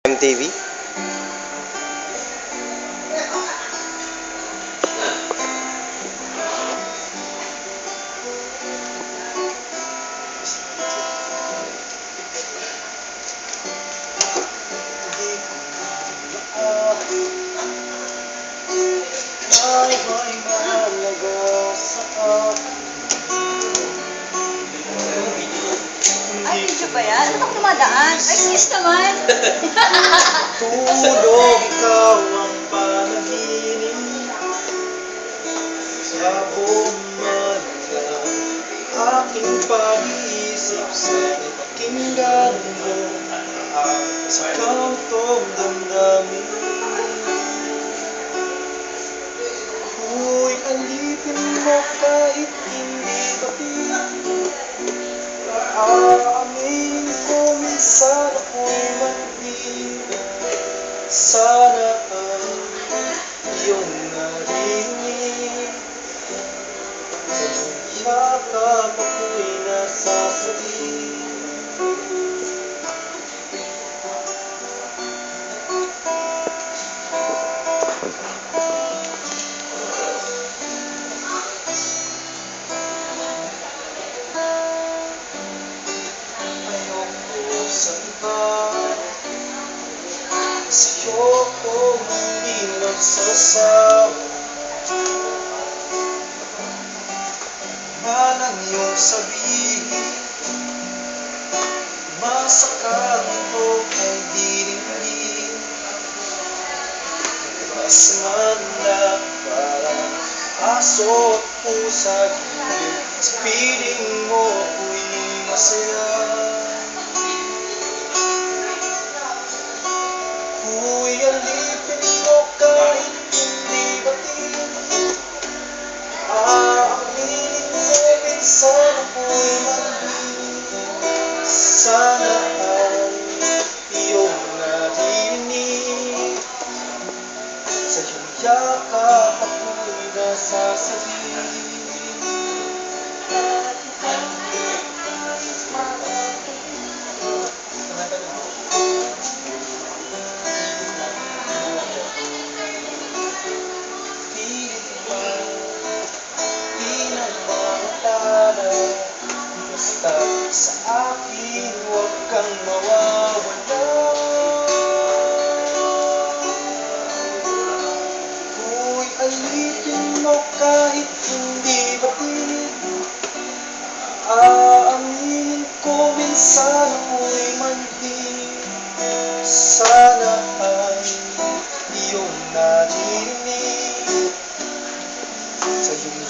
MTV. Ay mahalaga sa akin. Ay, video ba yan? Ano kang dumadaan? Ay, sis naman! Tulog, ikaw ang panaginip sa buong madalang aking pag-iisip sa pakinggan mo sa kantong damdamin. Ako'y alipin mo kahit hindi batiin. Aaminin ko minsan ako'y manhid. Sana ay iyong narinig. Sa iyong yakap ako'y nasasabi. Ayoko sa iba, sa'yo ko hindi magsasawa. Man ang iyong sabihin, masakal ito ay diringgin. Mas man lang parang aso at pusa gilid. Sa piling mo ako'y masaya. Ako'y alipin mo kahit hindi batiin. Aaminin ko minsan ako'y manhid. Sana ay iyong narinig. Sa iyong yakap ako'y nasasabi. Pilit pa, di na mawala. Basta sa akin huwag kang mawawala. Ako'y alipin mo kahit hindi batid. Aaminin ko minsan ako'y manhid. Sana ay iyong narinig. Sa iyong